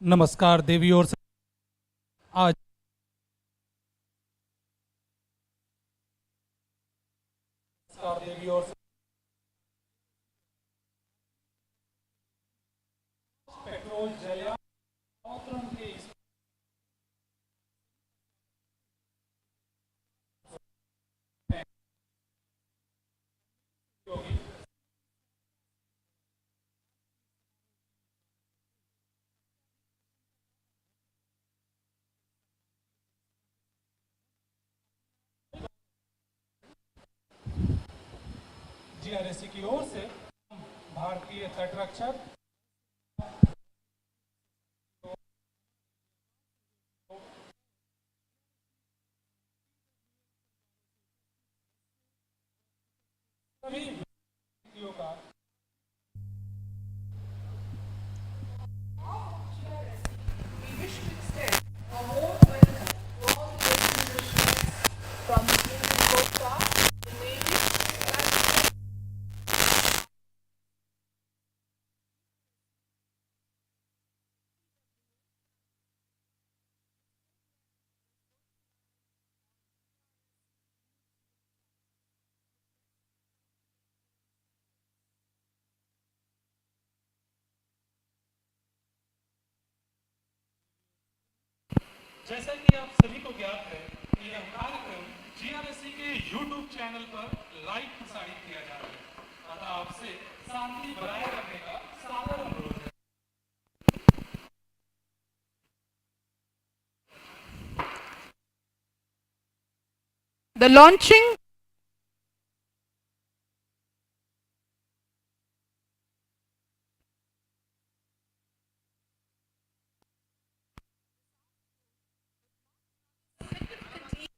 नमस्कार देवी और आज नमस्कार देवी और पेट्रोल जलयान अवतरण के इस योगी जीआरएससी की ओर से भारतीय तटरक्षक सभी व्यक्तियों का We wish to extend a warm welcome to all the distinguished guests from the Indian Coast Guard, the Navy, and जैसा कि आप सभी को ज्ञात है कि यह कार्यक्रम जीआरएससी के यूट्यूब चैनल पर लाइव प्रसारित किया जा रहा है। अतः आपसे शांति बनाए रखने का सादर अनुरोध है। the launching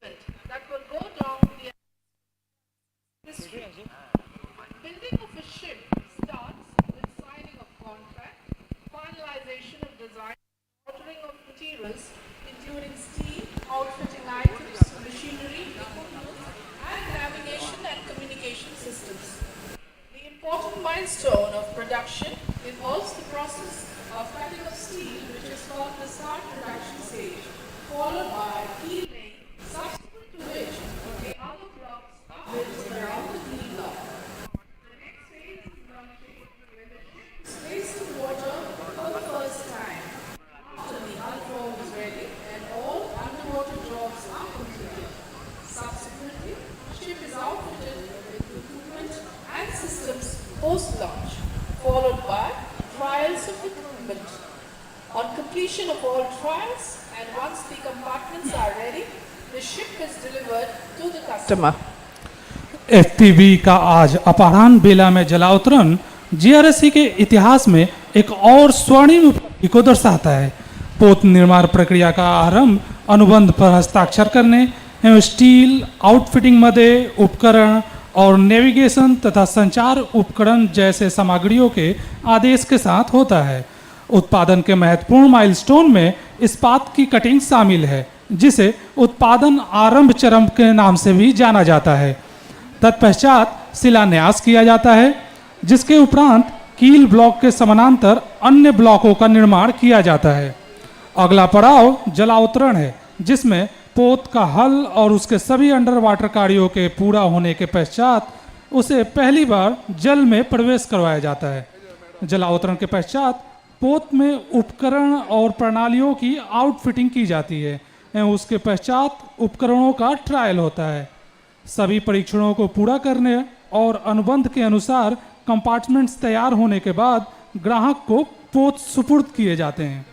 event that will go down the history. Building of a ship starts with signing of contract, finalization of design, ordering of materials, including steel, outfitting items, machinery, equipment, and navigation and communication systems. The important milestone of production involves the process of cutting of steel, which is called the start production stage, followed by keel laying, subsequent to which the other blocks are built around the keel block. The next phase is launching, when the ship is placed in water for the first time. After the hull form is ready and all underwater jobs are completed. Subsequently, ship is outfitted with equipment and systems post-launch, followed by trials of equipment. On completion of all trials and once the compartments are ready, the ship is delivered to the customer. FPV का आज अपराह्न बेला में जलावतरण GRSC के इतिहास में एक और स्वर्णिम उपलब्धि को दर्शाता है। पोत निर्माण प्रक्रिया का आरंभ अनुबंध पर हस्ताक्षर करने एवं स्टील आउटफिटिंग मदे उपकरण और नेविगेशन तथा संचार उपकरण जैसे सामग्रियों के आदेश के साथ होता है। उत्पादन के महत्वपूर्ण माइलस्टोन में इस्पात की कटिंग शामिल है, जिसे उत्पादन आरंभ चरण के नाम से भी जाना जाता है। तत्पश्चात शिलान्यास किया जाता है, जिसके उपरांत कील ब्लॉक के समानांतर अन्य ब्लॉकों का निर्माण किया जाता है। अगला पड़ाव जलावतरण है, जिसमें पोत का हल और उसके सभी अंडर वाटर कार्यों के पूरा होने के पश्चात उसे पहली बार जल में प्रवेश करवाया जाता है। जलावतरण के पश्चात पोत में उपकरण और प्रणालियों की आउटफिटिंग की जाती है एवं उसके पश्चात उपकरणों का ट्रायल होता है। सभी परीक्षणों को पूरा करने और अनुबंध के अनुसार कंपार्टमेंट्स तैयार होने के बाद ग्राहक को पोत सुपुर्द किए जाते हैं।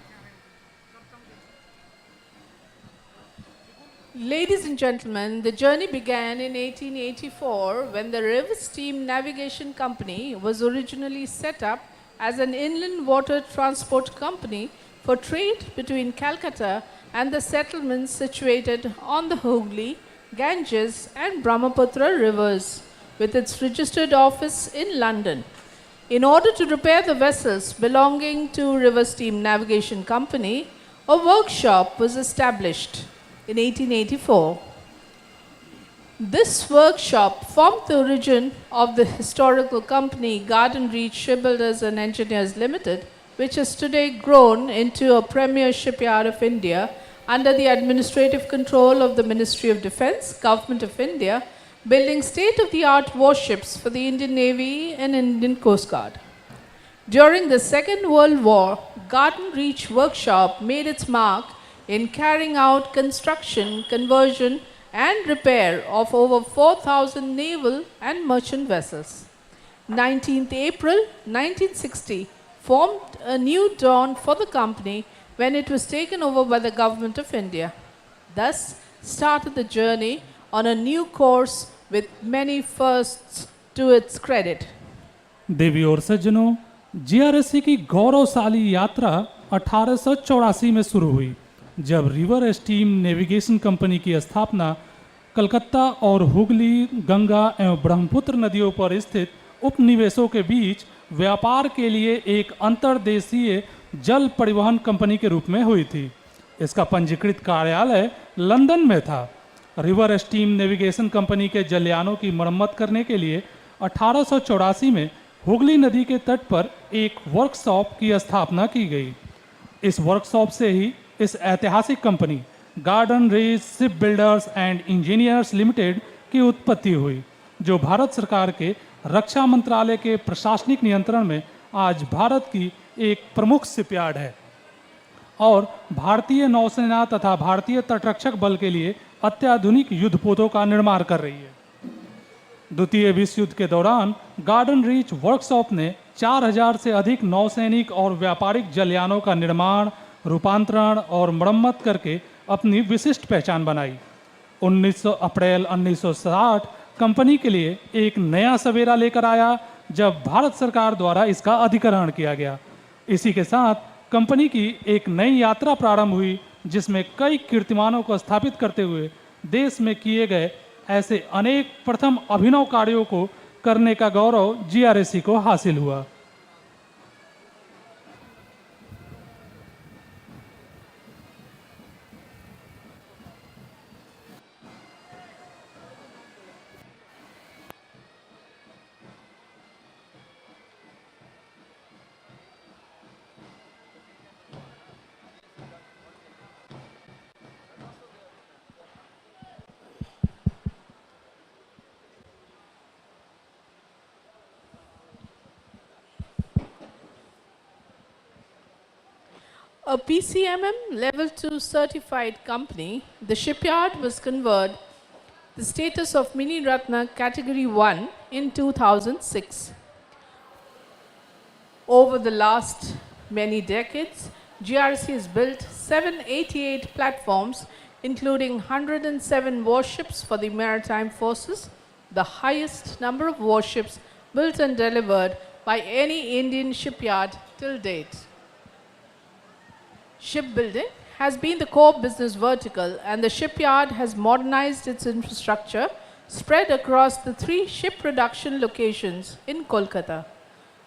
Ladies and gentlemen, the journey began in 1884 when the River Steam Navigation Company was originally set up as an inland water transport company for trade between Calcutta and the settlements situated on the Hooghly, Ganges and Brahmaputra rivers, with its registered office in London. In order to repair the vessels belonging to River Steam Navigation Company, a workshop was established in 1884. This workshop formed the origin of the historical company Garden Reach Shipbuilders and Engineers Limited, which has today grown into a premier shipyard of India under the administrative control of the Ministry of Defence, Government of India, building state-of-the-art warships for the Indian Navy and Indian Coast Guard. During the Second World War, Garden Reach Workshop made its mark in carrying out construction, conversion and repair of over 4,000 naval and merchant vessels. 19th April 1960 formed a new dawn for the company when it was taken over by the Government of India. Thus started the journey on a new course with many firsts to its credit. देवी और सज्जनों, GRSC की गौरवशाली यात्रा 1884 में शुरू हुई, जब river steam navigation company की स्थापना कलकत्ता और हुगली, गंगा एवं ब्रह्मपुत्र नदियों पर स्थित उपनिवेशों के बीच व्यापार के लिए एक अंतर्देशीय जल परिवहन कंपनी के रूप में हुई थी। इसका पंजीकृत कार्यालय लंदन में था। रिवर स्टीम नेविगेशन कंपनी के जलयानों की मरम्मत करने के लिए 1884 में हुगली नदी के तट पर एक वर्कशॉप की स्थापना की गई। इस वर्कशॉप से ही इस ऐतिहासिक company garden reach ship builders and engineers limited की उत्पत्ति हुई, जो भारत सरकार के रक्षा मंत्रालय के प्रशासनिक नियंत्रण में आज भारत की एक प्रमुख शिपयार्ड है और भारतीय नौसेना तथा भारतीय तटरक्षक बल के लिए अत्याधुनिक युद्धपोतों का निर्माण कर रही है। द्वितीय विश्व युद्ध के दौरान गार्डन रीच वर्कशॉप ने 4000 से अधिक नौसैनिक और व्यापारिक जलयानों का निर्माण, रूपांतरण और मरम्मत करके अपनी विशिष्ट पहचान बनाई। 19 अप्रैल 1960 कंपनी के लिए एक नया सवेरा लेकर आया, जब भारत सरकार द्वारा इसका अधिग्रहण किया गया। इसी के साथ कंपनी की एक नई यात्रा प्रारंभ हुई, जिसमें कई कीर्तिमानों को स्थापित करते हुए देश में किए गए ऐसे अनेक प्रथम अभिनव कार्यों को करने का गौरव जीआरएससी को हासिल हुआ। A PCMM Level 2 certified company, the shipyard was conferred the status of Mini Ratna Category 1 in 2006. Over the last many decades, GRSE has built 788 platforms, including 107 warships for the maritime forces, the highest number of warships built and delivered by any Indian shipyard till date. Shipbuilding has been the core business vertical, and the shipyard has modernized its infrastructure spread across the 3 ship production locations in Kolkata.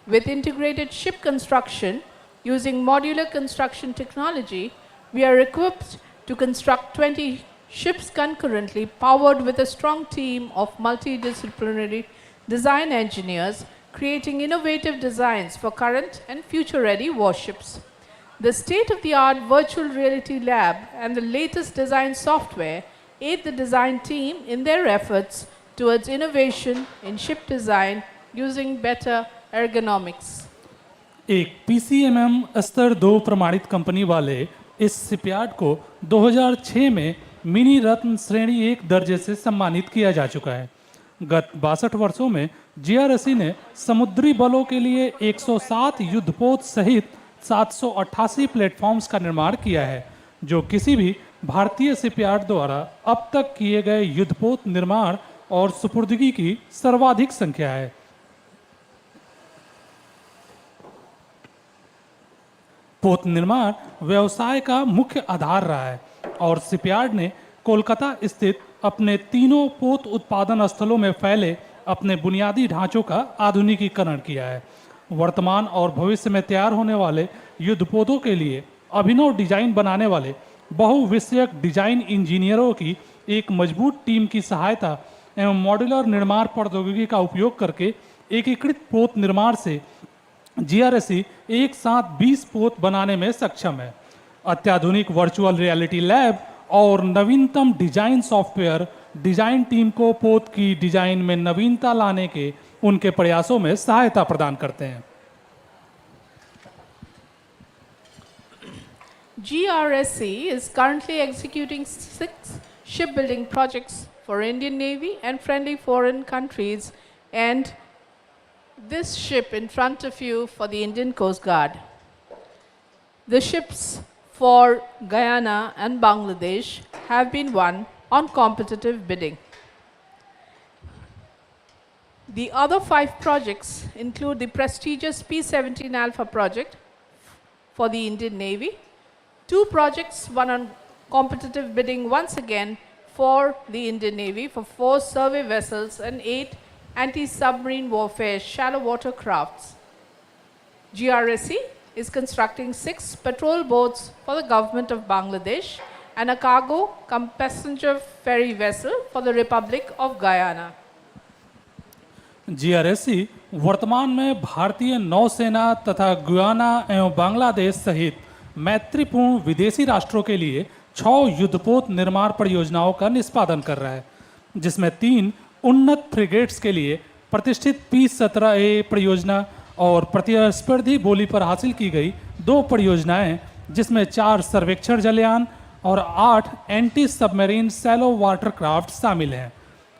With integrated ship construction using modular construction technology, we are equipped to construct 20 ships concurrently, powered with a strong team of multidisciplinary design engineers, creating innovative designs for current and future-ready warships. The state-of-the-art virtual reality lab and the latest design software aid the design team in their efforts towards innovation in ship design using better ergonomics. एक PCMM स्तर 2 प्रमाणित company वाले इस shipyard को 2006 में mini रत्न श्रेणी 1 दर्जे से सम्मानित किया जा चुका है। गत 62 वर्षों में जीआरएसई ने समुद्री बलों के लिए 107 युद्धपोत सहित 788 प्लेटफॉर्म्स का निर्माण किया है, जो किसी भी भारतीय शिपयार्ड द्वारा अब तक किए गए युद्धपोत निर्माण और सुपुर्दगी की सर्वाधिक संख्या है। पोत निर्माण व्यवसाय का मुख्य आधार रहा है और शिपयार्ड ने कोलकाता स्थित अपने तीनों पोत उत्पादन स्थलों में फैले अपने बुनियादी ढांचों का आधुनिकीकरण किया है। वर्तमान और भविष्य में तैयार होने वाले युद्धपोतों के लिए अभिनव डिजाइन बनाने वाले बहुविषयक डिजाइन इंजीनियरों की एक मजबूत टीम की सहायता एवं मॉड्यूलर निर्माण प्रौद्योगिकी का उपयोग करके एकीकृत पोत निर्माण से जीआरएसई एक साथ 20 पोत बनाने में सक्षम है। अत्याधुनिक वर्चुअल रियलिटी लैब और नवीनतम डिजाइन सॉफ्टवेयर डिजाइन टीम को पोत की डिजाइन में नवीनता लाने के उनके प्रयासों में सहायता प्रदान करते हैं। GRSE is currently executing 6 shipbuilding projects for Indian Navy and friendly foreign countries, and this ship in front of you for the Indian Coast Guard. The ships for Guyana and Bangladesh have been won on competitive bidding. The other 5 projects include the prestigious P-17 Alpha project for the Indian Navy, 2 projects won on competitive bidding once again for the Indian Navy for 4 survey vessels and 8 anti-submarine warfare shallow water crafts. GRSE is constructing 6 patrol boats for the government of Bangladesh and a cargo cum passenger ferry vessel for the Republic of Guyana. GRSE वर्तमान में भारतीय नौसेना तथा Guyana एवं बांग्लादेश सहित मैत्रीपूर्ण विदेशी राष्ट्रों के लिए 6 युद्धपोत निर्माण परियोजनाओं का निष्पादन कर रहा है, जिसमें 3 उन्नत फ्रिगेट्स के लिए प्रतिष्ठित P-17A परियोजना और प्रतिस्पर्धी बोली पर हासिल की गई 2 परियोजनाएं, जिसमें 4 सर्वेक्षण जलयान और 8 एंटी सबमरीन सैलो वाटरक्राफ्ट शामिल हैं।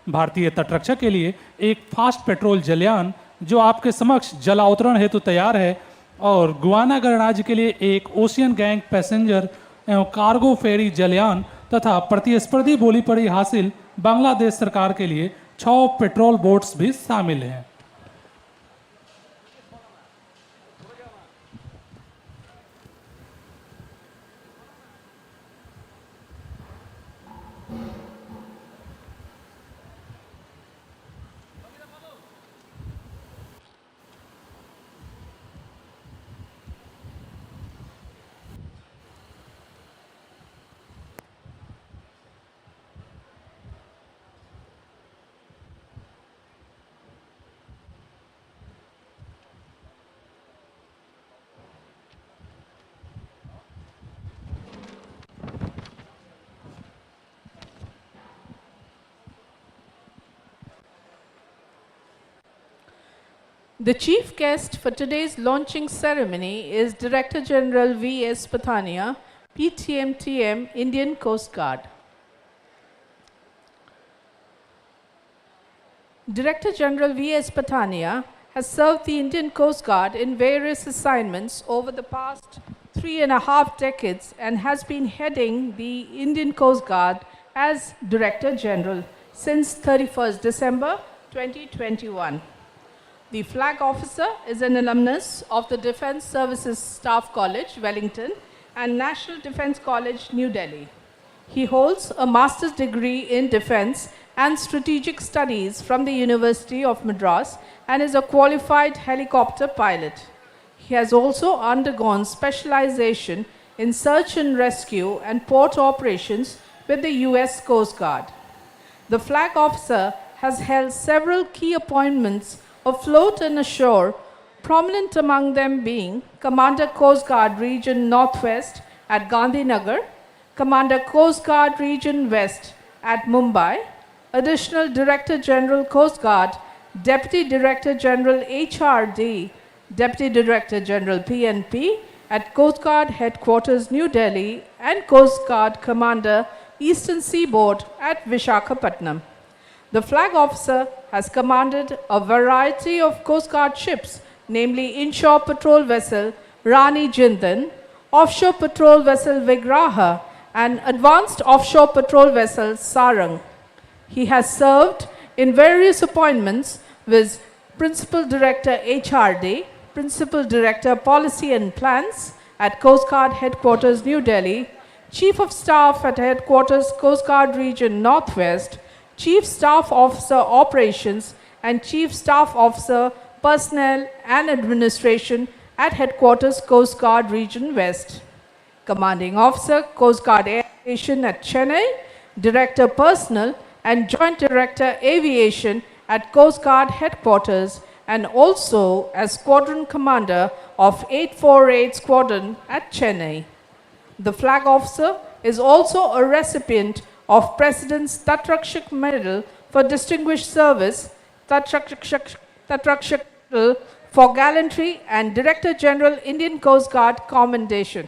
भारतीय तटरक्षक के लिए एक फास्ट पेट्रोल जलयान जो आपके समक्ष जलावतरण हेतु तैयार है, और गुयाना गणराज्य के लिए एक ओशियन गैंग पैसेंजर एवं कार्गो फेरी जलयान तथा प्रतिस्पर्धी बोली पर हासिल बांग्लादेश सरकार के लिए 6 पेट्रोल बोट्स भी शामिल हैं। The chief guest for today's launching ceremony is Director General V.S. Pathania, PTMTM, Indian Coast Guard. Director General V.S. Pathania has served the Indian Coast Guard in various assignments over the past 3.5 decades and has been heading the Indian Coast Guard as Director General since 31st December 2021. The flag officer is an alumnus of the Defence Services Staff College, Wellington, and National Defence College, New Delhi. He holds a master's degree in Defence and Strategic Studies from the University of Madras and is a qualified helicopter pilot. He has also undergone specialization in search and rescue and port operations with the US Coast Guard. The flag officer has held several key appointments afloat and ashore, prominent among them being Commander Coast Guard Region Northwest at Gandhinagar, Commander Coast Guard Region West at Mumbai, Additional Director General Coast Guard, Deputy Director General HRD, Deputy Director General PNP at Coast Guard Headquarters New Delhi, and Coast Guard Commander Eastern Seaboard at Vishakhapatnam. The flag officer has commanded a variety of Coast Guard ships, namely inshore patrol vessel Rani Jindan, offshore patrol vessel Vigraha, and advanced offshore patrol vessel Sarang. He has served in various appointments with Principal Director HRD, Principal Director Policy and Plans at Coast Guard Headquarters New Delhi, Chief of Staff at Headquarters Coast Guard Region Northwest, Chief Staff Officer Operations, and Chief Staff Officer Personnel and Administration at Headquarters Coast Guard Region West, Commanding Officer Coast Guard Air Station at Chennai, Director Personnel and Joint Director Aviation at Coast Guard Headquarters, and also as Squadron Commander of 848 Squadron at Chennai. The flag officer is also a recipient of President's Tatrakshak Medal for Distinguished Service, Tatrakshak Medal for Gallantry, and Director General Indian Coast Guard Commendation.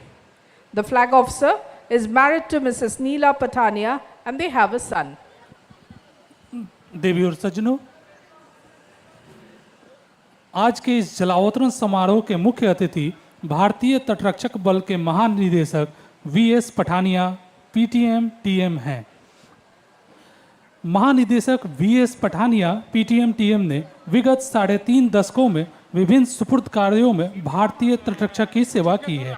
The flag officer is married to Mrs. Neela Patania and they have a son. देवी और सज्जनों, आज के इस जलावतरण समारोह के मुख्य अतिथि भारतीय तटरक्षक बल के महानिदेशक वीएस पठानिया पीटीएम टीएम हैं। महानिदेशक वीएस पठानिया पीटीएम टीएम ने विगत 3.5 दशकों में विभिन्न सुपुर्द कार्यों में भारतीय तटरक्षक की सेवा की है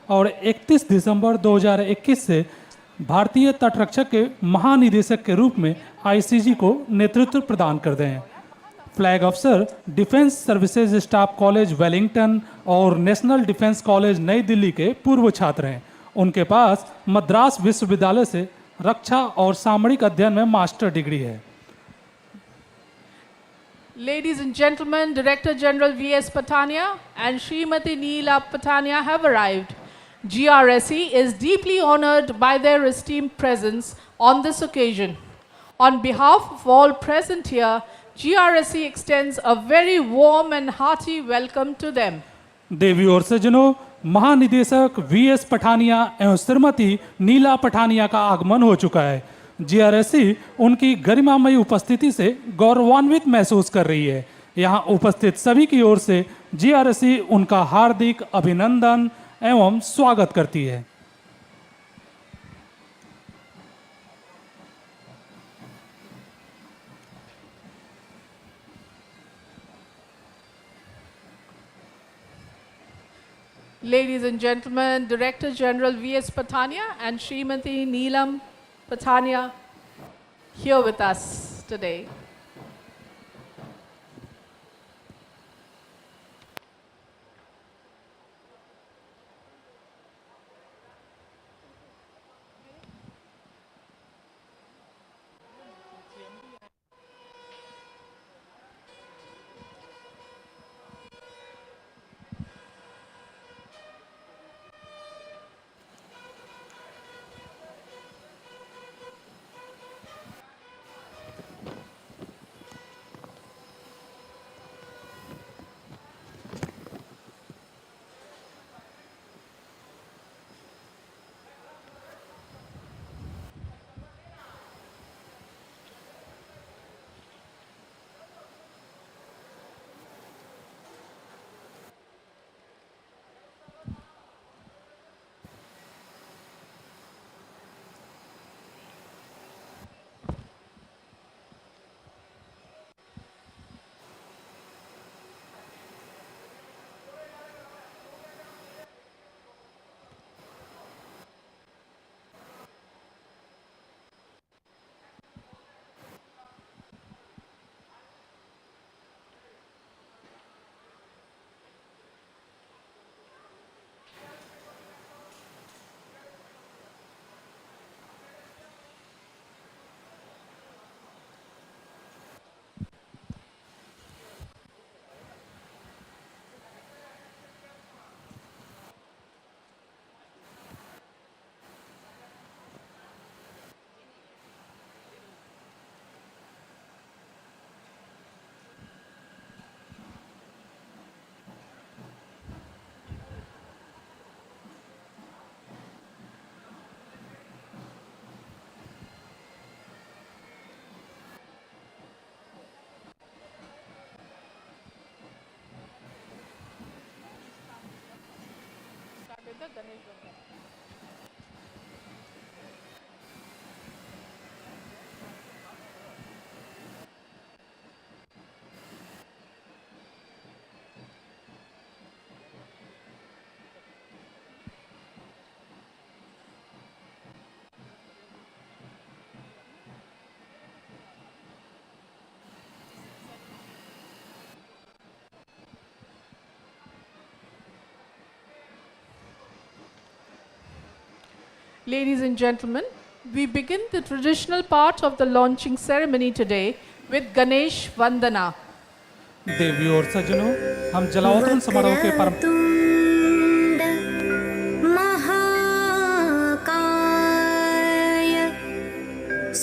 और 31 दिसंबर 2021 से भारतीय तटरक्षक के महानिदेशक के रूप में आईसीजी को नेतृत्व प्रदान करते हैं। फ्लैग अफसर defence services staff college Wellington और नेशनल डिफेंस कॉलेज नई दिल्ली के पूर्व छात्र हैं। उनके पास मद्रास विश्वविद्यालय से रक्षा और सामरिक अध्ययन में मास्टर डिग्री है। Ladies and gentlemen, Director General V.S. Patania and Srimati Neela Patania have arrived. GRSE is deeply honored by their esteemed presence on this occasion. On behalf of all present here, GRSE extends a very warm and hearty welcome to them. देवी और सज्जनों, महानिदेशक VS Pathania एवं श्रीमती नीला पठानिया का आगमन हो चुका है। GRSE उनकी गरिमामयी उपस्थिति से गौरवान्वित महसूस कर रही है। यहाँ उपस्थित सभी की ओर से जीआरएसई उनका हार्दिक अभिनंदन एवं स्वागत करती है। Ladies and gentlemen, Director General V.S. Patania and Srimati Neelam Patania here with us today. Ladies and gentlemen, We begin the traditional part of the launching ceremony today with Ganesh Vandana. देवी और सज्जनों, हम जलावतरण समारोह के परम वक्रतुण्ड महाकाय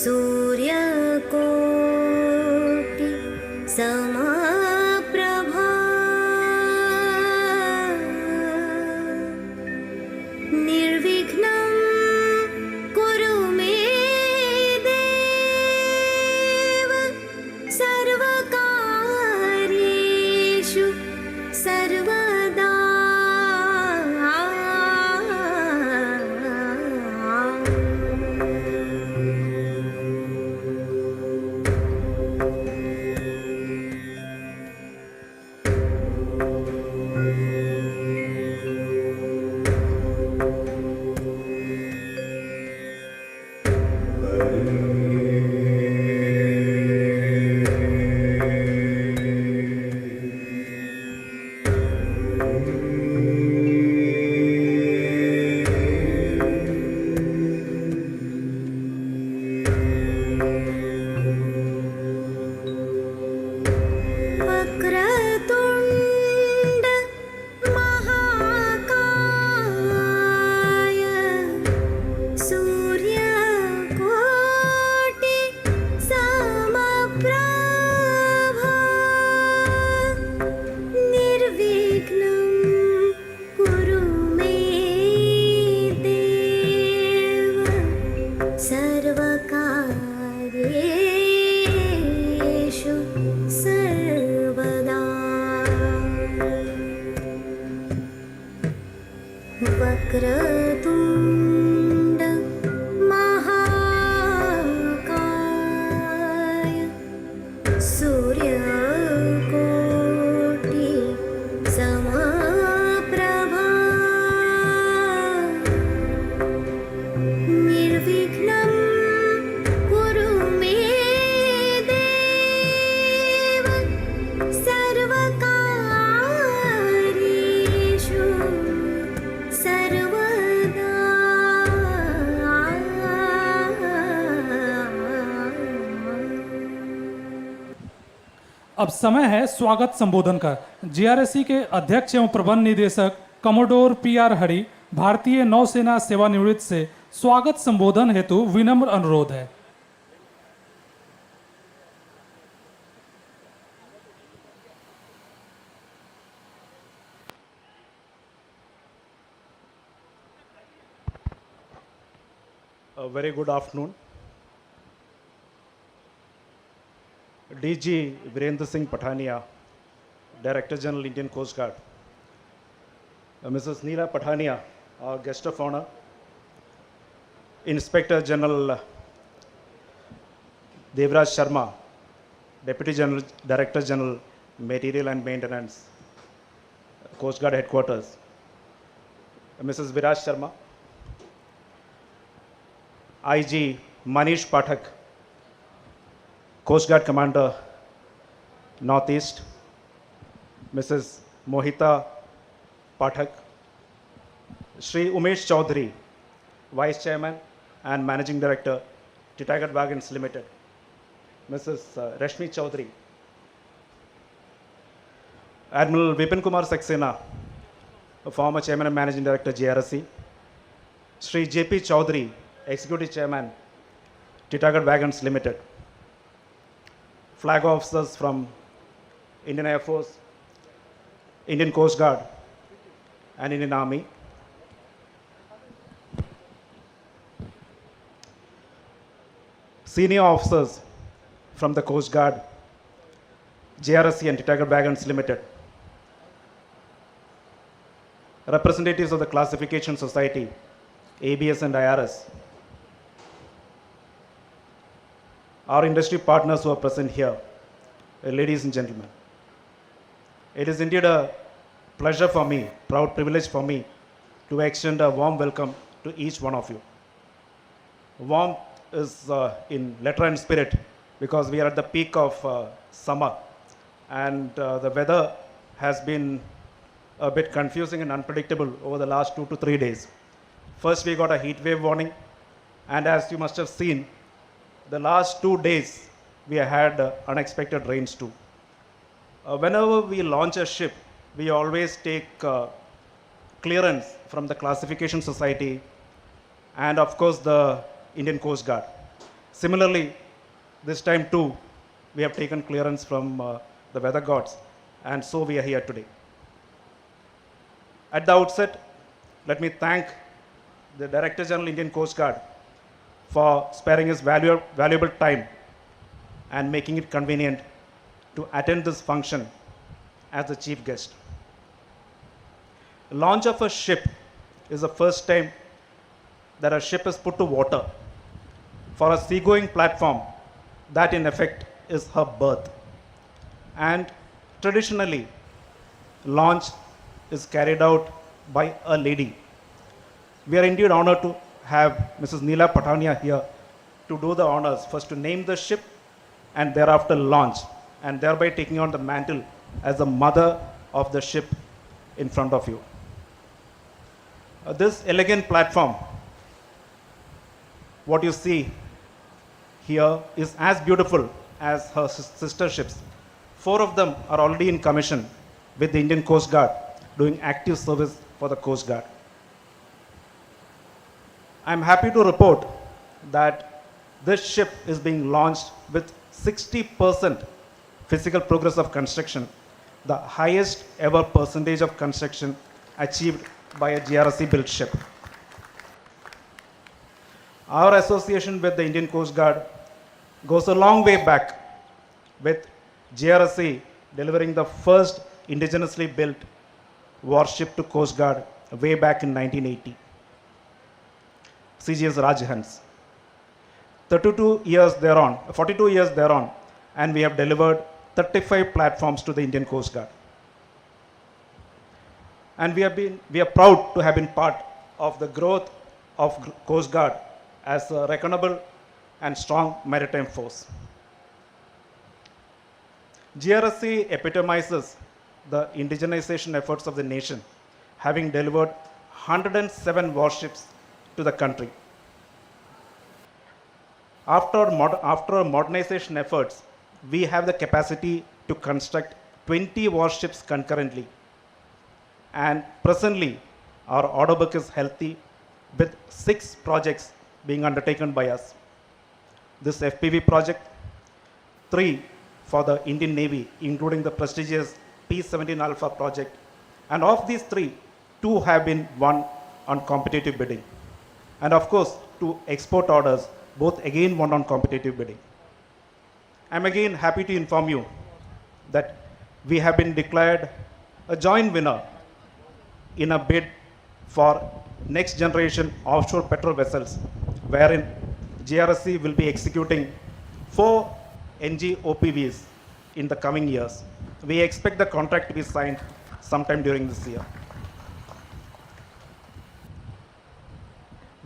सूर्यकोटि समप्रभा निर्विघ्नं कुरु मे देव सर्वकार्येषु सर्वदा वक्रतुण्ड महाकाय सूर्यकोटि समप्रभा निर्विघ्नं कुरु मे देव सर्वकार्येषु सर्वदा वक्रतुण्ड महाकाय सूर्यकोटि समप्रभा निर्विघ्नं कुरु मे देव सर्वकार्येषु सर्वदा अब समय है स्वागत संबोधन का। जीआरएसई के अध्यक्ष एवं प्रबंध निदेशक कमोडोर पीआर हरि भारतीय नौसेना सेवानिवृत्त से स्वागत संबोधन हेतु विनम्र अनुरोध है। A very good afternoon. DG Virendra Singh Pathania, Director General Indian Coast Guard. Mrs. Neela Pathania, our guest of honor. Inspector General Devraj Sharma, Deputy General Director General Material and Maintenance, Coast Guard Headquarters. Mrs. Viraj Sharma, IG Manish Pathak, Coast Guard Commander, Northeast, Mrs. Mohita Pathak, Shri Umesh Chaudhary, Vice Chairman and Managing Director, Titagarh Wagons Limited, Mrs. Rashmi Chaudhary, Admiral Vipin Kumar Saxena, former Chairman and Managing Director, GRSE, Shri JP Chaudhary, Executive Chairman, Titagarh Wagons Limited, flag officers from Indian Air Force, Indian Coast Guard, and Indian Army, senior officers from the Coast Guard, GRSE and Titagarh Wagons Limited, representatives of the Classification Society, ABS and IRS, our industry partners who are present here, ladies and gentlemen. It is indeed a pleasure for me, proud privilege for me to extend a warm welcome to each one of you. Warm is in letter and spirit because we are at the peak of summer and the weather has been a bit confusing and unpredictable over the last 2 to 3 days. First we got a heat wave warning, And as you must have seen, the last 2 days we had unexpected rains too. Whenever we launch a ship, we always take clearance from the classification society and of course the Indian Coast Guard. Similarly, this time too, we have taken clearance from the weather gods, and so we are here today. At the outset, let me thank the Director General Indian Coast Guard for sparing his valuable time and making it convenient to attend this function as the chief guest. Launch of a ship is the first time that a ship is put to water for a seagoing platform that in effect is her berth. And traditionally, launch is carried out by a lady. We are indeed honored to have Mrs. Neela Patania here to do the honors, first to name the ship and thereafter launch, and thereby taking on the mantle as the mother of the ship in front of you. This elegant platform, what you see here, is as beautiful as her sister ships. 4 of them are already in commission with the Indian Coast Guard doing active service for the Coast Guard. I'm happy to report that this ship is being launched with 60% physical progress of construction, the highest ever percentage of construction achieved by a GRSE built ship. Our association with the Indian Coast Guard goes a long way back, with GRSE delivering the first indigenously built warship to Coast Guard way back in 1980. CGS Rajhans. 42 years thereon, and we have delivered 35 platforms to the Indian Coast Guard. And we are proud to have been part of the growth of Coast Guard as a reckonable and strong maritime force. GRSE epitomizes the indigenization efforts of the nation, having delivered 107 warships to the country. After modernization efforts, we have the capacity to construct 20 warships concurrently. And presently, our order book is healthy with 6 projects being undertaken by us. This FPV project, 3 for the Indian Navy, including the prestigious P-17 Alpha project. And of these 3, 2 have been won on competitive bidding. And of course, 2 export orders, both again won on competitive bidding. I'm again happy to inform you that we have been declared a joint winner in a bid for next generation offshore petrol vessels, wherein GRSE will be executing 4 NG OPVs in the coming years. We expect the contract to be signed sometime during this year.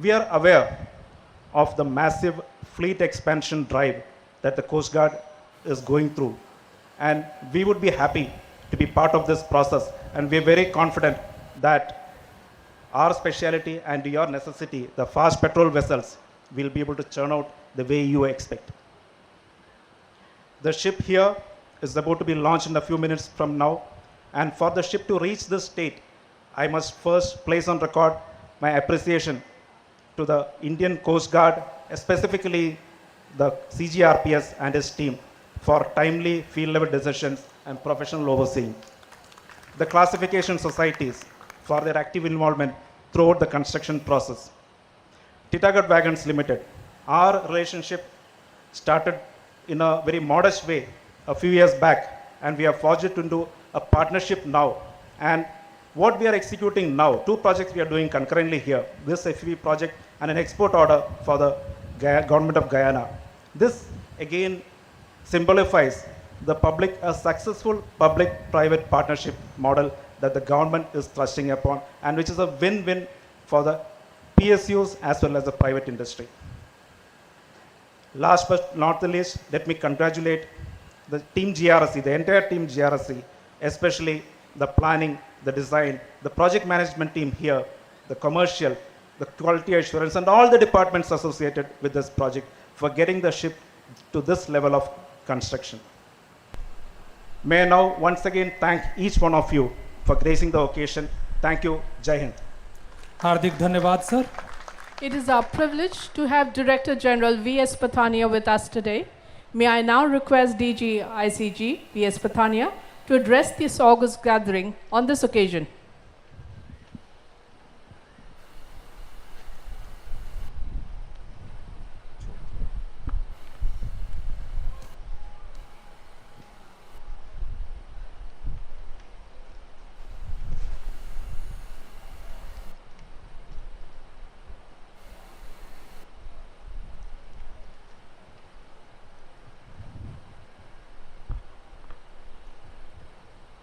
We are aware of the massive fleet expansion drive that the Coast Guard is going through, and we would be happy to be part of this process, and we are very confident that our specialty and your necessity, the fast petrol vessels, will be able to churn out the way you expect. The ship here is about to be launched in a few minutes from now, and for the ship to reach this state, I must first place on record my appreciation to the Indian Coast Guard, specifically the CGRPS and his team, for timely field level decisions and professional overseeing. The classification societies for their active involvement throughout the construction process. Titagarh Wagons Limited, our relationship started in a very modest way a few years back, and we have forged it into a partnership now. And what we are executing now, 2 projects we are doing concurrently here, this FPV project and an export order for the government of Guyana. This again symbolifies a successful public-private partnership model that the government is thrusting upon, and which is a win-win for the PSUs as well as the private industry. Last but not the least, let me congratulate the team GRSE, the entire team GRSE, especially the planning, the design, the project management team here, the commercial, the quality assurance, and all the departments associated with this project for getting the ship to this level of construction. May I now once again thank each one of you for gracing the occasion. Thank you. Jai Hind. हार्दिक धन्यवाद sir. It is our privilege to have Director General V.S. Pathania with us today. May I now request DG ICG V.S. Pathania to address this august gathering on this occasion.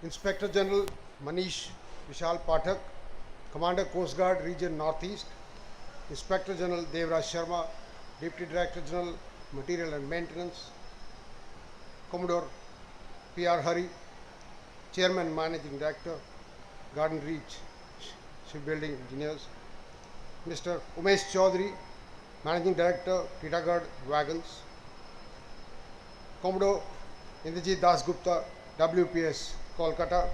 Inspector General Manish Vishal Pathak, Commander Coast Guard Region Northeast, Inspector General Devraj Sharma, Deputy Director General Material and Maintenance, Commodore P.R. Hari, Chairman Managing Director, Garden Reach Shipbuilding Engineers, Mr. Umesh Chaudhary, Managing Director, Titagarh Wagons, Commodore Indrajit Das Gupta, WPS Kolkata,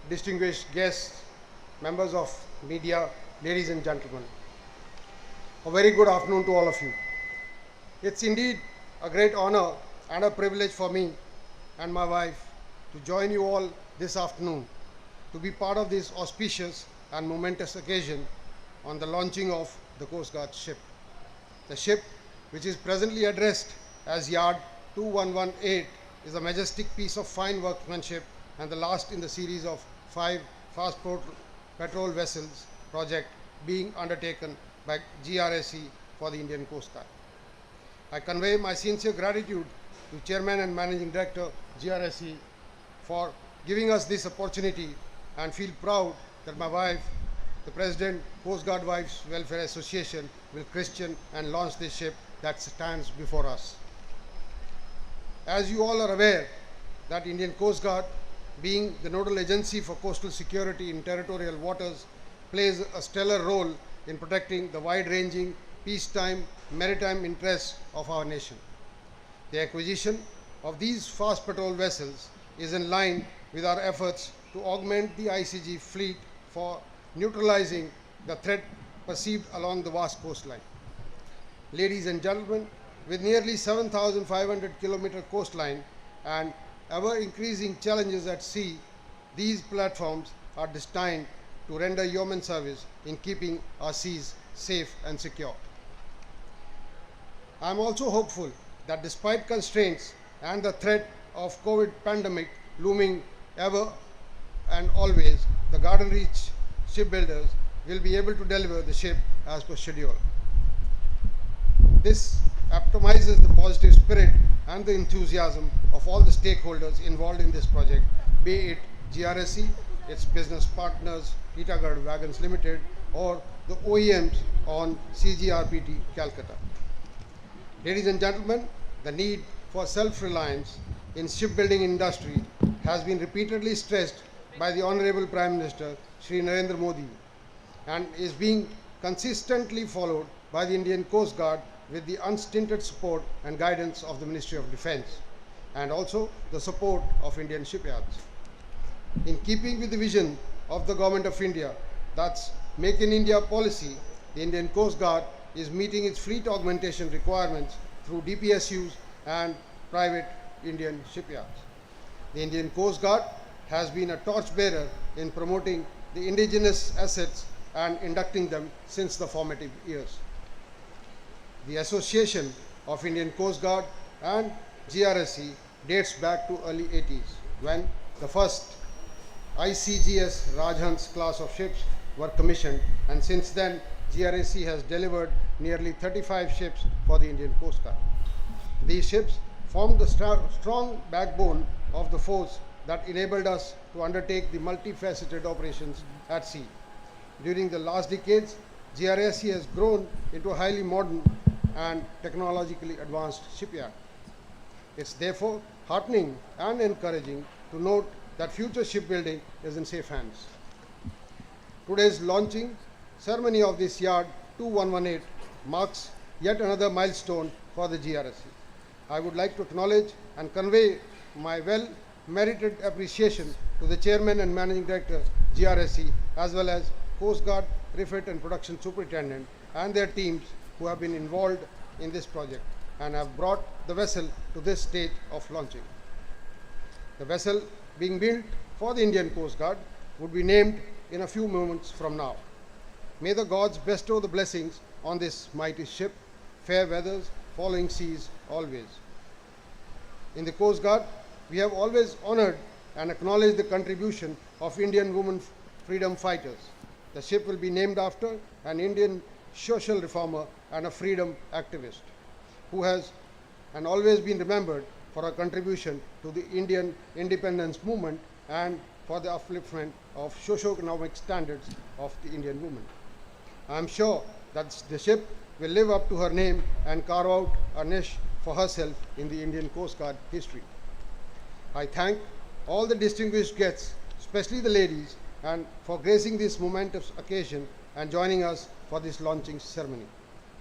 distinguished guests, members of media, ladies and gentlemen. A very good afternoon to all of you. It's indeed a great honor and a privilege for me and my wife to join you all this afternoon to be part of this auspicious and momentous occasion on the launching of the Coast Guard ship. The ship, which is presently addressed as Yard 2118, is a majestic piece of fine workmanship and the last in the series of 5 fast patrol vessels project being undertaken by GRSE for the Indian Coast Guard. I convey my sincere gratitude to Chairman and Managing Director GRSE for giving us this opportunity and feel proud that my wife, the President, Coast Guard Wives Welfare Association, will christen and launch this ship that stands before us. As you all are aware, that Indian Coast Guard, being the nodal agency for coastal security in territorial waters, plays a stellar role in protecting the wide-ranging peacetime maritime interests of our nation. The acquisition of these fast patrol vessels is in line with our efforts to augment the ICG fleet for neutralizing the threat perceived along the vast coastline. Ladies and gentlemen, with nearly 7,500 kilometer coastline and ever-increasing challenges at sea, these platforms are destined to render yeoman service in keeping our seas safe and secure. I am also hopeful that despite constraints and the threat of COVID pandemic looming ever and always, the Garden Reach shipbuilders will be able to deliver the ship as per schedule. This epitomizes the positive spirit and the enthusiasm of all the stakeholders involved in this project, be it GRSE, its business partners, Titagarh Wagons Limited, or the OEMs on CGRPT Calcutta. Ladies and gentlemen, the need for self-reliance in shipbuilding industry has been repeatedly stressed by the Honorable Prime Minister, Shri Narendra Modi, and is being consistently followed by the Indian Coast Guard with the unstinted support and guidance of the Ministry of Defence, and also the support of Indian shipyards. In keeping with the vision of the Government of India, that's Make in India policy, the Indian Coast Guard is meeting its fleet augmentation requirements through DPSUs and private Indian shipyards. The Indian Coast Guard has been a torchbearer in promoting the indigenous assets and inducting them since the formative years. The association of Indian Coast Guard and GRSE dates back to early 80s when the first ICGS Rajhans class of ships were commissioned, and since then GRSE has delivered nearly 35 ships for the Indian Coast Guard. These ships formed the strong backbone of the force that enabled us to undertake the multifaceted operations at sea. During the last decades, GRSE has grown into a highly modern and technologically advanced shipyard. It's therefore heartening and encouraging to note that future shipbuilding is in safe hands. Today's launching ceremony of this yard 2118 marks yet another milestone for the GRSE. I would like to acknowledge and convey my well-merited appreciation to the Chairman and Managing Director, GRSE, as well as Coast Guard, Refit and Production Superintendent and their teams who have been involved in this project and have brought the vessel to this stage of launching. The vessel being built for the Indian Coast Guard would be named in a few moments from now. May the gods bestow the blessings on this mighty ship, fair weathers, following seas always. In the Coast Guard, we have always honored and acknowledged the contribution of Indian women freedom fighters. The ship will be named after an Indian social reformer and a freedom activist who has and always been remembered for her contribution to the Indian independence movement and for the upliftment of socio-economic standards of the Indian woman. I am sure that the ship will live up to her name and carve out a niche for herself in the Indian Coast Guard history. I thank all the distinguished guests, especially the ladies, and for gracing this momentous occasion and joining us for this launching ceremony.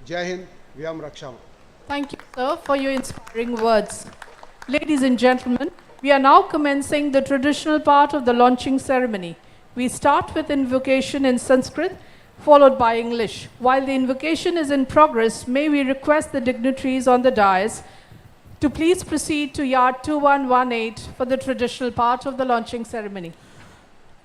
Jai Hind, Vyam Rakshama. Thank you, sir, for your inspiring words. Ladies and gentlemen, we are now commencing the traditional part of the launching ceremony. We start with invocation in Sanskrit, followed by English. While the invocation is in progress, may we request the dignitaries on the dais to please proceed to yard 2118 for the traditional part of the launching ceremony.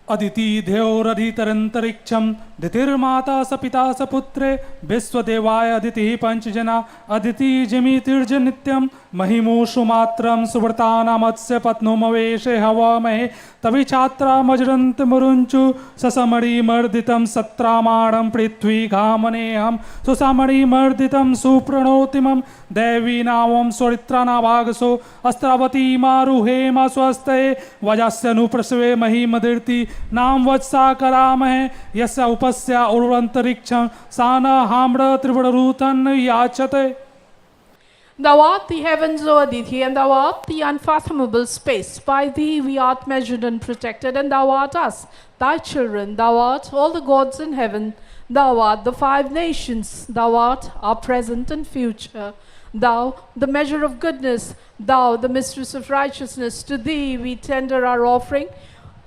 Aditi देवरधितरंतरिक्षम दितिर्माता स पिता स पुत्रे विश्वदेवाय अदिति पंचजना अदिति जमितिर्ज नित्यम महिमोषु मात्रम सुव्रतानामत्स्य पत्नोमवेशे हवामहे तवि छात्रा मजरंत मुरुंचु ससमणि मर्दितं सत्रामाणं पृथ्वी घामनेहम सुसमणि मर्दितं सुप्रणोतिमं देवी नामं स्वरित्रानाभागसो अस्त्रावती मारुहेम स्वस्ते वजस्य नुप्रसवे महिमदीर्ति नाम वत्सा करामहे यस्य उपस्य उर्वन्तरिक्षं सान हाम्र त्रिवृणरूतन याचते. Thou art the heavens, O Aditi, and thou art the unfathomable space. By thee we art measured and protected, and thou art us, thy children. Thou art all the gods in heaven. Thou art the five nations. Thou art our present and future. Thou, the measure of goodness. Thou, the mistress of righteousness. To thee we tender our offering.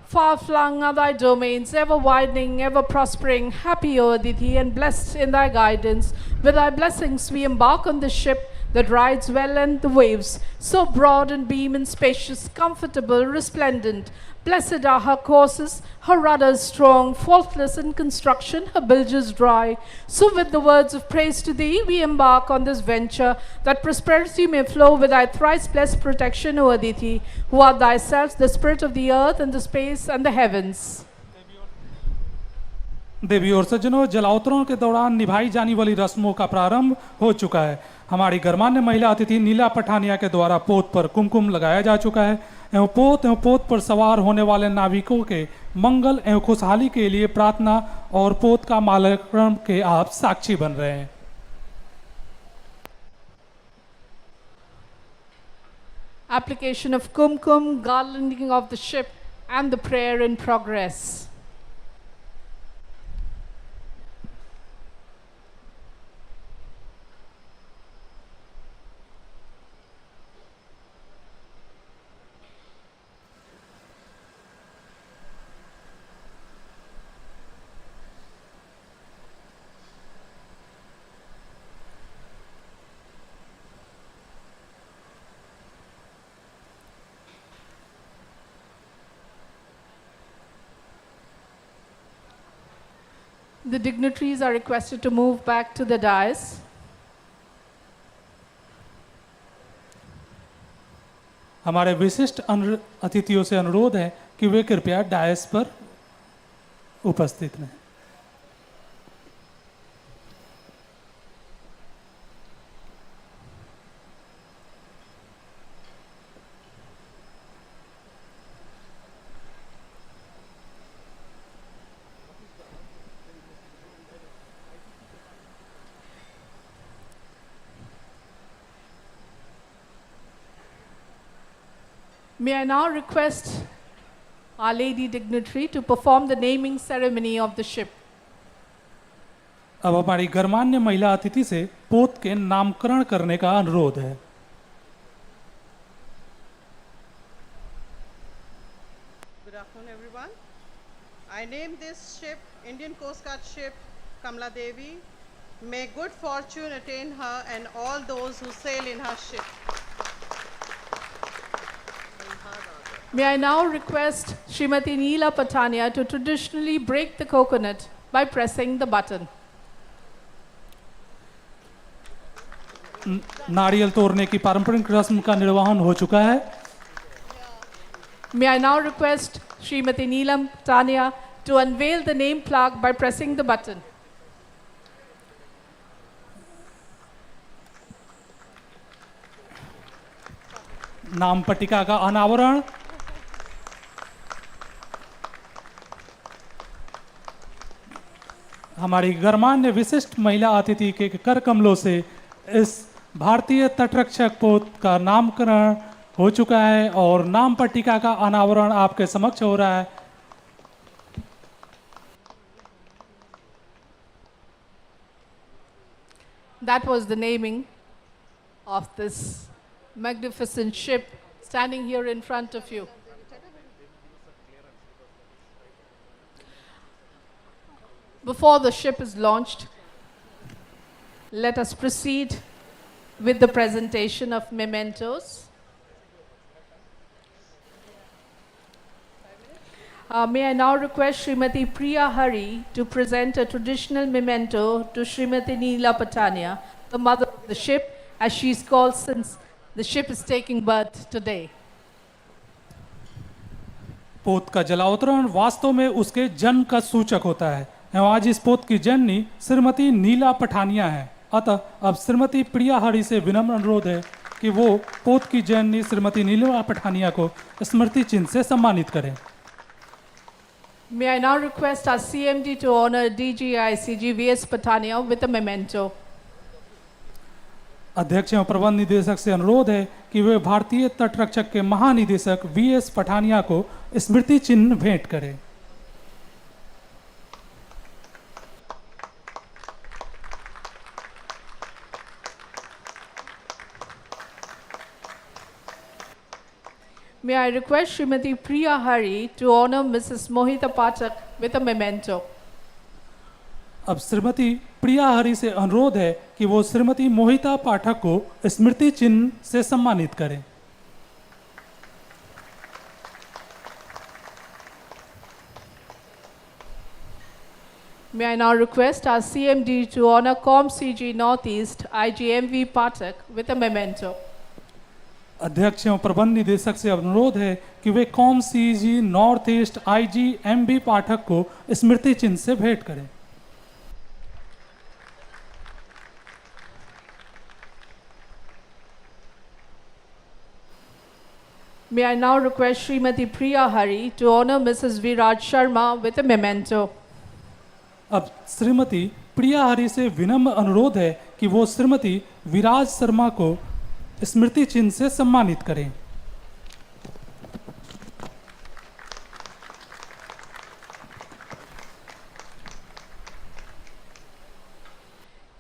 Far flung are thy domains, ever widening, ever prospering. Happy, O Aditi, and blessed in thy guidance. With thy blessings we embark on this ship that rides well in the waves, so broad and beam and spacious, comfortable, resplendent. Blessed are her courses, her rudders strong, faultless in construction, her bilges dry. So with the words of praise to thee, we embark on this venture, that prosperity may flow with thy thrice blessed protection, O Aditi, who art thyself the spirit of the earth and the space and the heavens. देवी और सज्जनों, जलावतरण के दौरान निभाई जाने वाली रस्मों का प्रारंभ हो चुका है. हमारी गणमान्य महिला अतिथि नीला पठानिया के द्वारा पोत पर कुमकुम लगाया जा चुका है एवं पोत पर सवार होने वाले नाविकों के मंगल एवं खुशहाली के लिए प्रार्थना और पोत का माल्यार्पण के आप साक्षी बन रहे हैं. Application of kumkum, garlanding of the ship, and the prayer in progress. The dignitaries are requested to move back to the dais. हमारे विशिष्ट अतिथियों से अनुरोध है कि वे कृपया डायस पर उपस्थित रहें. May I now request Our Lady Dignitary to perform the naming ceremony of the ship. अब हमारी गणमान्य महिला अतिथि से पोत के नामकरण करने का अनुरोध है। Good afternoon, everyone. I name this ship Indian Coast Guard ship Kamla Devi. May good fortune attend her and all those who sail in her ship. May I now request Srimati Neela Patania to traditionally break the coconut by pressing the button. नारियल तोड़ने की पारंपरिक रस्म का निर्वहन हो चुका है। May I now request Srimati Neelam Patania to unveil the name plaque by pressing the button. नाम पट्टिका का अनावरण। हमारी गणमान्य विशिष्ट महिला अतिथि के कर कमलों से इस भारतीय तटरक्षक पोत का नामकरण हो चुका है और नाम पट्टिका का अनावरण आपके समक्ष हो रहा है। That was the naming of this magnificent ship standing here in front of you. Before the ship is launched, let us proceed with the presentation of mementos. May I now request Srimati Priya Hari to present a traditional memento to Srimati Neela Patania, the mother of the ship, as she is called since the ship is taking birth today. पोत का जलावतरण वास्तव में उसके जन्म का सूचक होता है एवं आज इस पोत की जननी श्रीमती नीला पठानिया है। अतः अब श्रीमती प्रिया हरि से विनम्र अनुरोध है कि वो पोत की जननी श्रीमती नीला पठानिया को स्मृति चिन्ह से सम्मानित करें। May I now request our CMD to honor DGICG VS Patania with a memento. अध्यक्ष एवं प्रबंध निदेशक से अनुरोध है कि वे भारतीय तटरक्षक के महानिदेशक वीएस पठानिया को स्मृति चिन्ह भेंट करें। May I request Srimati Priya Hari to honor Mrs. Mohita Pathak with a memento. अब श्रीमती प्रिया हरि से अनुरोध है कि वो श्रीमती मोहिता पाठक को स्मृति चिन्ह से सम्मानित करें। May I now request our CMD to honor ComCG Northeast IGMV Pathak with a memento. अध्यक्ष एवं प्रबंध निदेशक से अनुरोध है कि वे कॉम सीजी नॉर्थ ईस्ट आईजीएमबी पाठक को स्मृति चिन्ह से भेंट करें। May I now request Srimati Priya Hari to honor Mrs. Viraj Sharma with a memento. अब श्रीमती प्रिया हरि से विनम्र अनुरोध है कि वो श्रीमती विराज शर्मा को स्मृति चिन्ह से सम्मानित करें।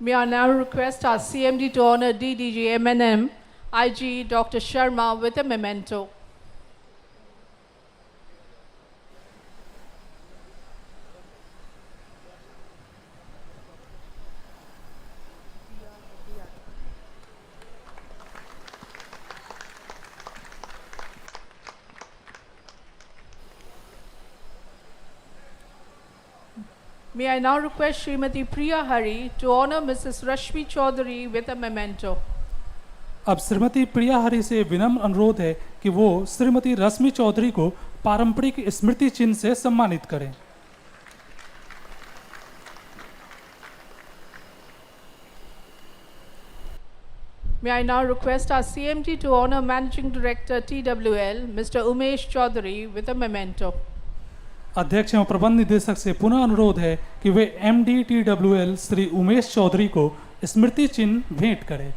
May I now request our CMD to honor DDG MNM IG Dr. Sharma with a memento. May I now request Srimati Priya Hari to honor Mrs. Rashmi Chaudhary with a memento. अब श्रीमती प्रिया हरि से विनम्र अनुरोध है कि वो श्रीमती रश्मि चौधरी को पारंपरिक स्मृति चिन्ह से सम्मानित करें। May I now request our CMD to honor Managing Director TWL, Mr. Umesh Chaudhary with a memento. अध्यक्ष एवं प्रबंध निदेशक से पुनः अनुरोध है कि वे MDTWL श्री उमेश चौधरी को स्मृति चिन्ह भेंट करें।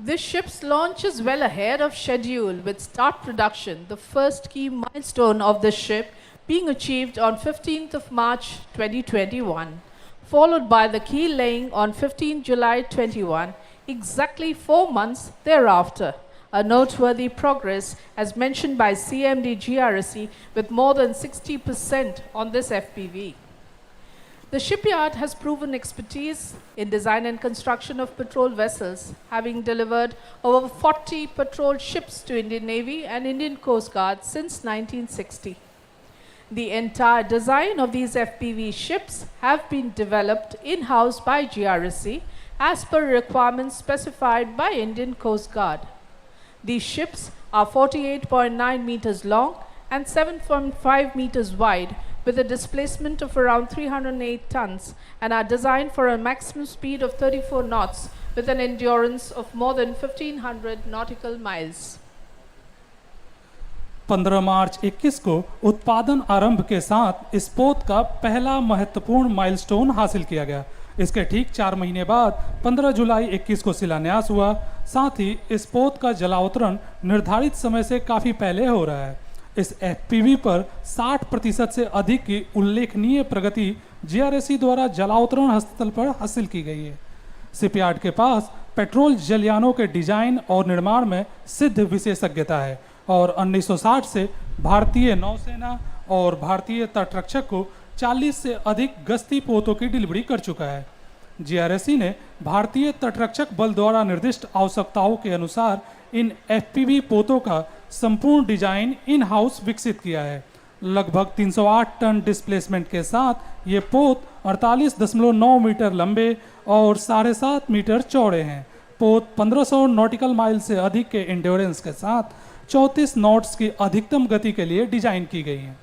This ship's launch is well ahead of schedule with start production, the first key milestone of the ship being achieved on 15th of March 2021, followed by the key laying on 15 July 21, exactly 4 months thereafter. A noteworthy progress as mentioned by CMD GRSE with more than 60% on this FPV. The shipyard has proven expertise in design and construction of patrol vessels, having delivered over 40 patrol ships to Indian Navy and Indian Coast Guard since 1960. The entire design of these FPV ships have been developed in-house by GRSE as per requirements specified by Indian Coast Guard. These ships are 48.9 meters long and 7.5 meters wide, with a displacement of around 308 tons, and are designed for a maximum speed of 34 knots with an endurance of more than 1500 nautical miles. 15 मार्च 21 को उत्पादन आरंभ के साथ इस पोत का पहला महत्वपूर्ण माइलस्टोन हासिल किया गया। इसके ठीक 4 महीने बाद 15 जुलाई 21 को शिलान्यास हुआ। साथ ही इस पोत का जलावतरण निर्धारित समय से काफ़ी पहले हो रहा है। इस एफपीवी पर 60% से अधिक की उल्लेखनीय प्रगति जीआरएसई द्वारा जलावतरण हस्तस्थल पर हासिल की गई है। शिपयार्ड के पास पेट्रोल जलयानों के डिजाइन और निर्माण में सिद्ध विशेषज्ञता है और 1960 से भारतीय नौसेना और भारतीय तटरक्षक को 40 से अधिक गश्ती पोतों की डिलीवरी कर चुका है। जीआरएसई ने भारतीय तटरक्षक बल द्वारा निर्दिष्ट आवश्यकताओं के अनुसार इन एफपीवी पोतों का संपूर्ण डिजाइन इन हाउस विकसित किया है। लगभग 308 टन डिस्प्लेसमेंट के साथ ये पोत 48.9 मीटर लंबे और 7.5 मीटर चौड़े हैं। पोत 1500 नॉटिकल माइल से अधिक के एंड्योरेंस के साथ 34 नॉट्स की अधिकतम गति के लिए डिजाइन की गई हैं।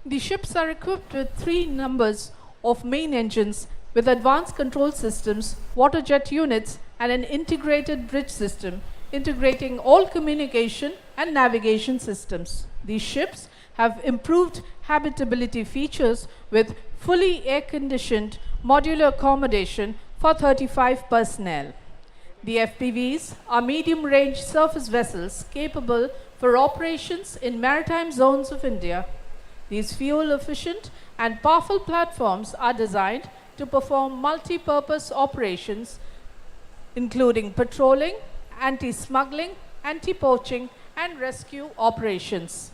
The ships are equipped with 3 numbers of main engines with advanced control systems, water jet units, and an integrated bridge system integrating all communication and navigation systems. These ships have improved habitability features with fully air-conditioned modular accommodation for 35 personnel. The FPVs are medium-range surface vessels capable for operations in maritime zones of India. These fuel-efficient and powerful platforms are designed to perform multi-purpose operations including patrolling, anti-smuggling, anti-poaching and rescue operations.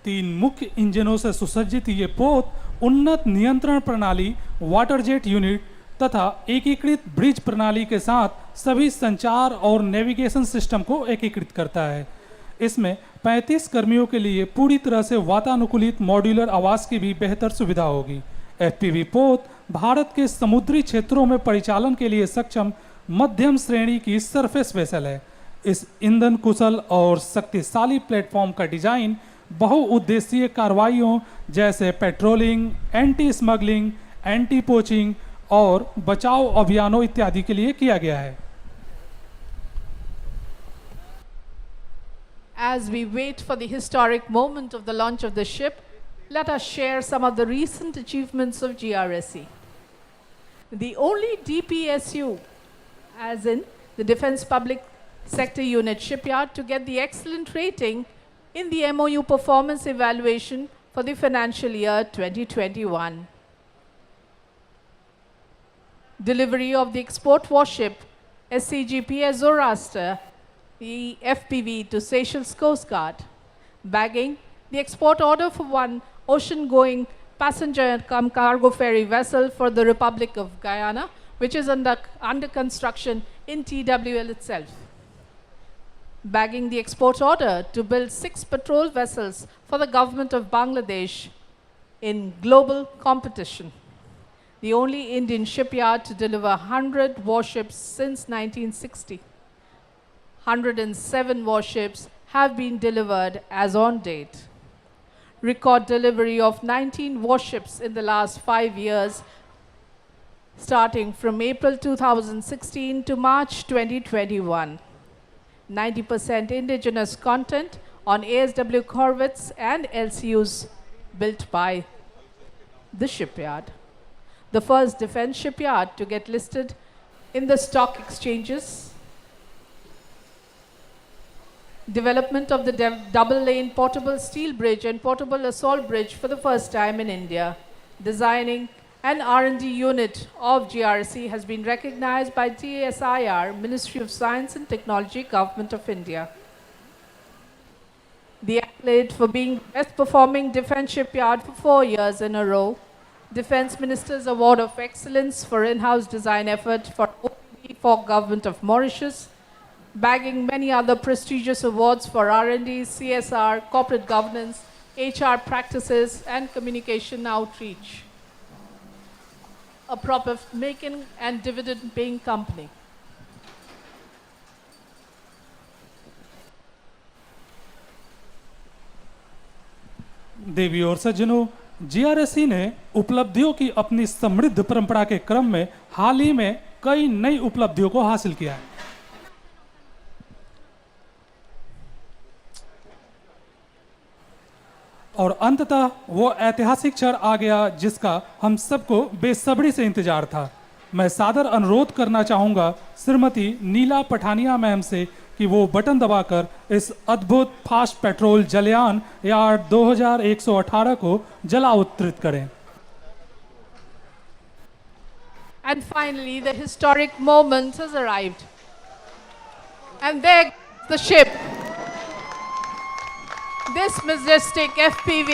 3 मुख्य इंजनों से सुसज्जित ये पोत उन्नत नियंत्रण प्रणाली, water jet unit तथा एकीकृत ब्रिज प्रणाली के साथ सभी संचार और नेविगेशन सिस्टम को एकीकृत करता है। इसमें 35 कर्मियों के लिए पूरी तरह से वातानुकूलित मॉड्यूलर आवास की भी बेहतर सुविधा होगी। एफपीवी पोत भारत के समुद्री क्षेत्रों में परिचालन के लिए सक्षम मध्यम श्रेणी की सरफेस वेसल है। इस ईंधन कुशल और शक्तिशाली प्लेटफॉर्म का डिजाइन बहुउद्देशीय कार्रवाइयों जैसे patrolling, anti smuggling, anti poaching और बचाव अभियानों इत्यादि के लिए किया गया है। As we wait for the historic moment of the launch of the ship, let us share some of the recent achievements of GRSE. The only DPSU, as in the Defense Public Sector Unit Shipyard, to get the excellent rating in the MOU performance evaluation for the financial year 2021. Delivery of the export warship SCGP Zoroaster, the FPV, to Seychelles Coast Guard. Bagging the export order for one ocean-going passenger cum cargo ferry vessel for the Republic of Guyana, which is under construction in TWL itself. Bagging the export order to build 6 patrol vessels for the government of Bangladesh in global competition. The only Indian shipyard to deliver 100 warships since 1960. 107 warships have been delivered as on date. Record delivery of 19 warships in the last 5 years, starting from April 2016 to March 2021. 90% indigenous content on ASW corvettes and LCUs built by the shipyard. The first defense shipyard to get listed in the stock exchanges, development of the double-lane portable steel bridge and portable assault bridge for the first time in India, designing an R&D unit of GRSE has been recognized by TSIR, Ministry of Science and Technology, Government of India. The accolade for being best performing defense shipyard for 4 years in a row, Defense Minister's Award of Excellence for in-house design effort for OPD for Government of Mauritius, bagging many other prestigious awards for R&D, CSR, corporate governance, HR practices, and communication outreach. A profit-making and dividend-paying company. देवी और सज्जनों, GRSE ने उपलब्धियों की अपनी समृद्ध परंपरा के क्रम में हाल ही में कई नई उपलब्धियों को हासिल किया है। और अंततः वो ऐतिहासिक क्षण आ गया जिसका हम सबको बेसब्री से इंतजार था। मैं सादर अनुरोध करना चाहूंगा श्रीमती नीला पठानिया मैम से कि वो बटन दबाकर इस अद्भुत फास्ट पेट्रोल जलयान यार्ड 2118 को जलावतरित करें। And finally, the historic moment has arrived. And there goes the ship. This majestic FPV.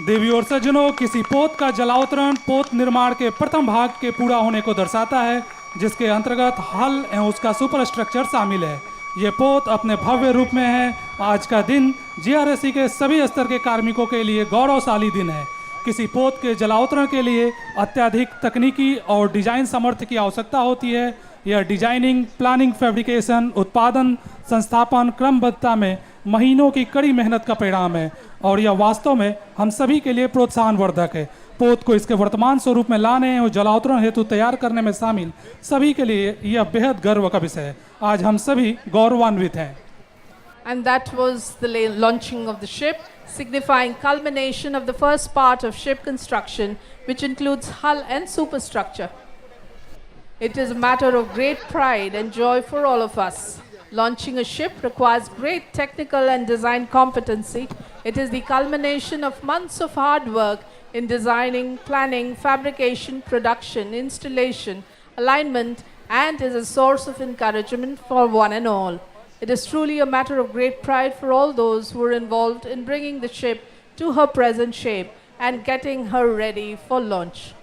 देवी और सज्जनों, किसी पोत का जलावतरण पोत निर्माण के प्रथम भाग के पूरा होने को दर्शाता है, जिसके अंतर्गत हल एवं उसका सुपर स्ट्रक्चर शामिल है। ये पोत अपने भव्य रूप में है। आज का दिन जीआरएसई के सभी स्तर के कार्मिकों के लिए गौरवशाली दिन है। किसी पोत के जलावतरण के लिए अत्यधिक तकनीकी और डिजाइन सामर्थ्य की आवश्यकता होती है। यह डिजाइनिंग, प्लानिंग, फैब्रिकेशन, उत्पादन, संस्थापन क्रमबद्धता में महीनों की कड़ी मेहनत का परिणाम है और यह वास्तव में हम सभी के लिए प्रोत्साहनवर्धक है। पोत को इसके वर्तमान स्वरूप में लाने और जलावतरण हेतु तैयार करने में शामिल सभी के लिए यह बेहद गर्व का विषय है। आज हम सभी गौरवान्वित हैं। And that was the launching of the ship, signifying culmination of the first part of ship construction, which includes hull and superstructure. It is a matter of great pride and joy for all of us. Launching a ship requires great technical and design competency. It is the culmination of months of hard work in designing, planning, fabrication, production, installation, alignment, and is a source of encouragement for one and all. It is truly a matter of great pride for all those who are involved in bringing the ship to her present shape and getting her ready for launch.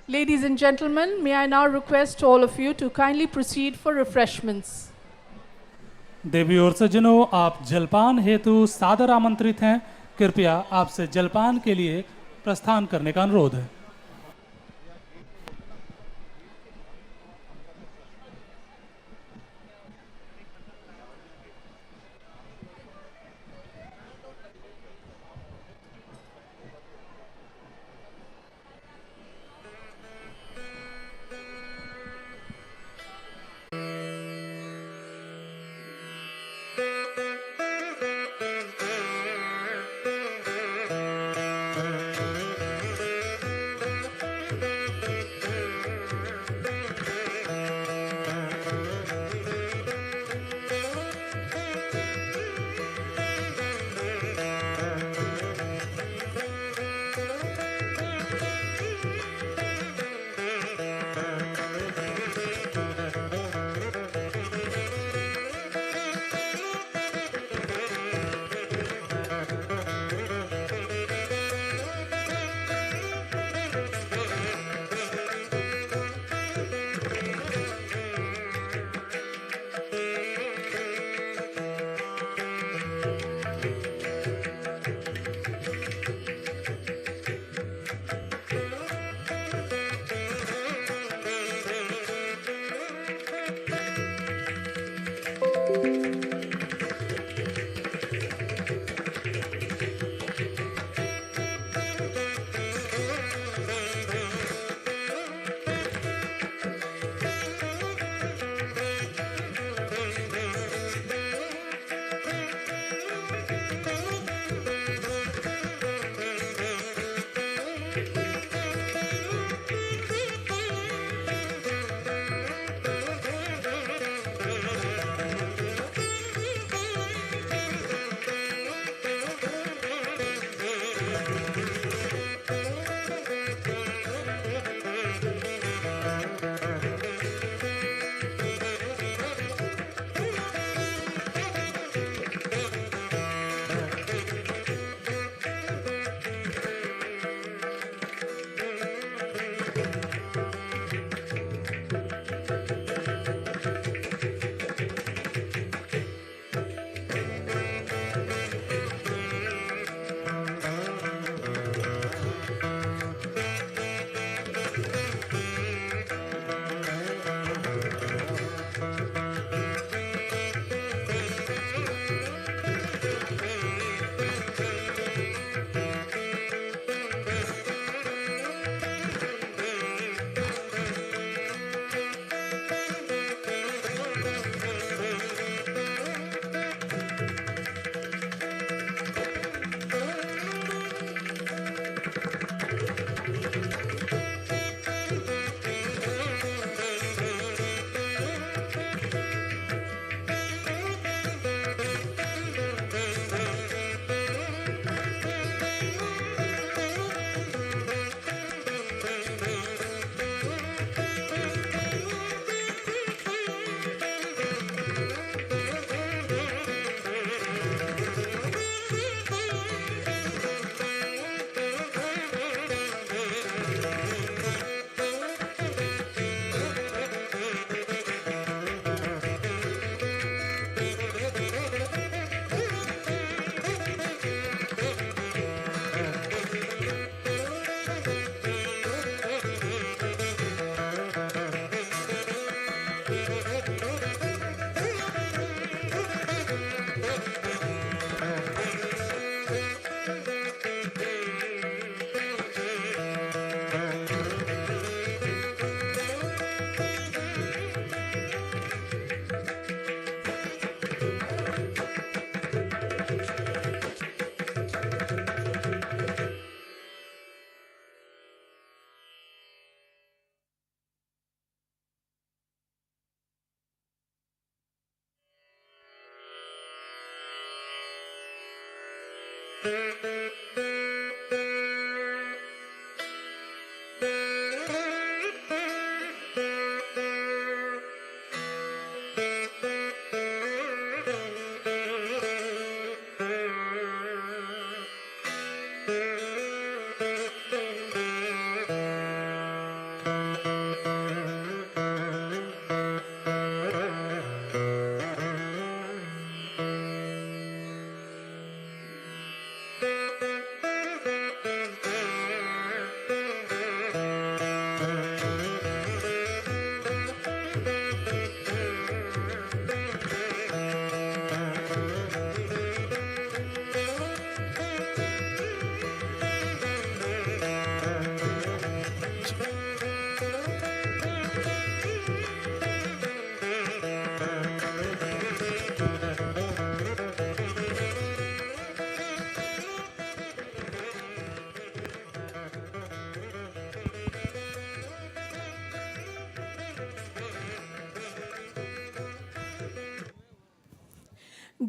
Ladies and gentlemen, may I now request all of you to kindly proceed for refreshments. देवी और सज्जनों, आप जलपान हेतु सादर आमंत्रित हैं। कृपया आपसे जलपान के लिए प्रस्थान करने का अनुरोध है।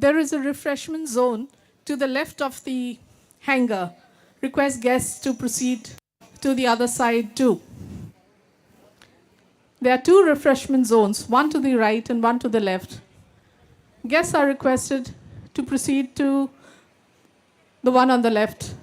There is a refreshment zone to the left of the hangar. Request guests to proceed to the other side too. There are two refreshment zones, one to the right and one to the left. Guests are requested to proceed to the one on the left.